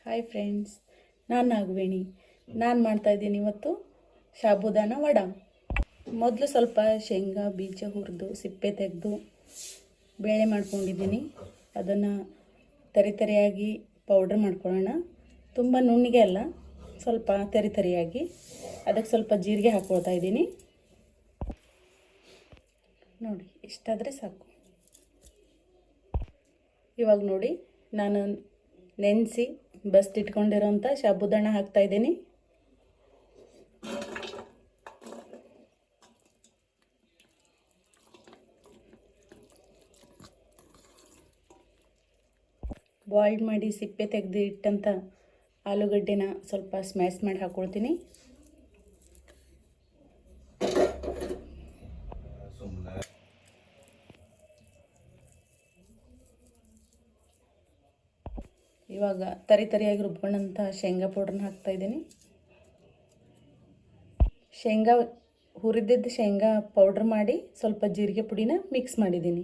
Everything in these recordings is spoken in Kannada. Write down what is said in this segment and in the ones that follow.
ಹಾಯ್ ಫ್ರೆಂಡ್ಸ್, ನಾನು ನಾಗವೇಣಿ. ನಾನು ಮಾಡ್ತಾಯಿದ್ದೀನಿ ಇವತ್ತು ಸಾಬುದಾನ ವಡ. ಮೊದಲು ಸ್ವಲ್ಪ ಶೇಂಗಾ ಬೀಜ ಹುರಿದು ಸಿಪ್ಪೆ ತೆಗೆದು ಬೇಳೆ ಮಾಡ್ಕೊಂಡಿದ್ದೀನಿ. ಅದನ್ನು ತರಿಯಾಗಿ ಪೌಡ್ರ್ ಮಾಡ್ಕೊಳ್ಳೋಣ. ತುಂಬ ನುಣ್ಣಗೆ ಅಲ್ಲ, ಸ್ವಲ್ಪ ತರಿಯಾಗಿ. ಅದಕ್ಕೆ ಸ್ವಲ್ಪ ಜೀರಿಗೆ ಹಾಕ್ಕೊಳ್ತಾ ಇದ್ದೀನಿ. ನೋಡಿ, ಇಷ್ಟಾದರೆ ಸಾಕು. ಇವಾಗ ನೋಡಿ, ನಾನು ನೆನೆಸಿ ಬಸ್ತಿಟ್ಕೊಂಡಿರೋಂಥ ಸಾಬುದಾನ ಹಾಕ್ತಾಯಿದ್ದೀನಿ. ಬಾಯ್ಲ್ಡ್ ಮಾಡಿ ಸಿಪ್ಪೆ ತೆಗೆದು ಇಟ್ಟಂಥ ಆಲೂಗಡ್ಡೆನ ಸ್ವಲ್ಪ ಸ್ಮ್ಯಾಶ್ ಮಾಡಿ ಹಾಕ್ಕೊಳ್ತೀನಿ. ಇವಾಗ ತರಿಯಾಗಿ ರುಬ್ಕೊಂಡಂಥ ಶೇಂಗಾ ಪೌಡ್ರನ್ನ ಹಾಕ್ತಾಯಿದ್ದೀನಿ. ಶೇಂಗಾ ಹುರಿದಿದ್ದು ಶೇಂಗಾ ಪೌಡ್ರ್ ಮಾಡಿ ಸ್ವಲ್ಪ ಜೀರಿಗೆ ಪುಡಿನ ಮಿಕ್ಸ್ ಮಾಡಿದ್ದೀನಿ.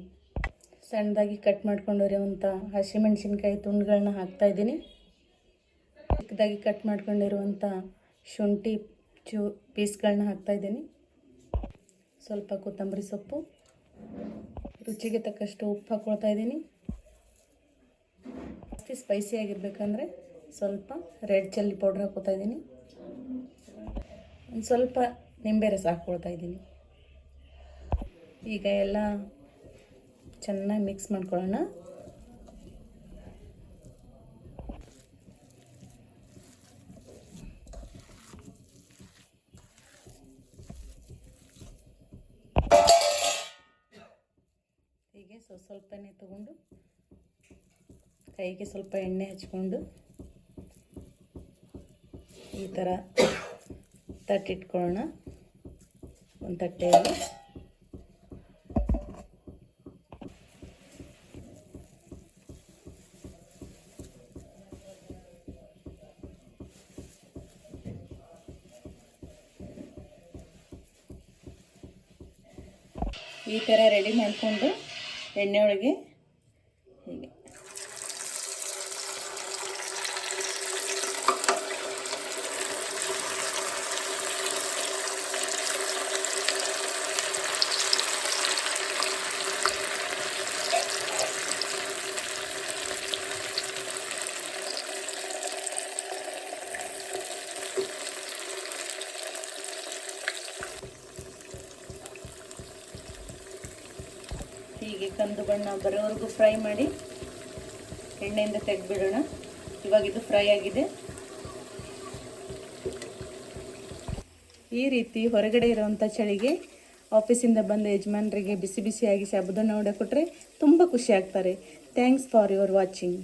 ಸಣ್ಣದಾಗಿ ಕಟ್ ಮಾಡ್ಕೊಂಡಿರುವಂಥ ಹಸಿಮೆಣಸಿನ್ಕಾಯಿ ತುಂಡುಗಳನ್ನ ಹಾಕ್ತಾಯಿದ್ದೀನಿ. ಚಿಕ್ಕದಾಗಿ ಕಟ್ ಮಾಡ್ಕೊಂಡಿರುವಂಥ ಶುಂಠಿ ಪೀಸ್ಗಳನ್ನ ಹಾಕ್ತಾಯಿದ್ದೀನಿ. ಸ್ವಲ್ಪ ಕೊತ್ತಂಬರಿ ಸೊಪ್ಪು, ರುಚಿಗೆ ತಕ್ಕಷ್ಟು ಉಪ್ಪು ಹಾಕ್ಕೊಳ್ತಾ ಇದ್ದೀನಿ. ಜಾಸ್ತಿ ಸ್ಪೈಸಿ ಆಗಿರಬೇಕಂದ್ರೆ ಸ್ವಲ್ಪ ರೆಡ್ ಚಿಲ್ಲಿ ಪೌಡ್ರ್ ಹಾಕ್ಕೊಳ್ತಾ ಇದ್ದೀನಿ. ಒಂದು ಸ್ವಲ್ಪ ನಿಂಬೆ ರಸ ಹಾಕ್ಕೊಳ್ತಾ ಇದ್ದೀನಿ. ಈಗ ಎಲ್ಲ ಚೆನ್ನಾಗಿ ಮಿಕ್ಸ್ ಮಾಡ್ಕೊಳ್ಳೋಣ. ಹೀಗೆ ಸ್ವಲ್ಪನೇ ತಗೊಂಡು ಕೈಗೆ ಸ್ವಲ್ಪ ಎಣ್ಣೆ ಹಚ್ಕೊಂಡು ಈ ಥರ ತಟ್ಟಿಟ್ಕೊಳ್ಳೋಣ. ಒಂದು ತಟ್ಟೆಯಲ್ಲಿ ಈ ಥರ ರೆಡಿ ಮಾಡಿಕೊಂಡು ಎಣ್ಣೆ ಒಳಗೆ ಹೀಗೆ ಹೀಗೆ ಕಂದು ಬಣ್ಣ ಬರೋವರೆಗೂ ಫ್ರೈ ಮಾಡಿ ಎಣ್ಣೆಯಿಂದ ತೆಗೆದುಬಿಡೋಣ. ಇವಾಗ ಇದು ಫ್ರೈ ಆಗಿದೆ. ಈ ರೀತಿ ಹೊರಗಡೆ ಇರೋವಂಥ ಚಳಿಗೆ ಆಫೀಸಿಂದ ಬಂದ ಯಜಮಾನರಿಗೆ ಬಿಸಿ ಬಿಸಿಯಾಗಿ ಸಾಬುದಾನ ವಡೆ ಕೊಟ್ಟರೆ ತುಂಬ ಖುಷಿ ಆಗ್ತಾರೆ. Thanks for your watching.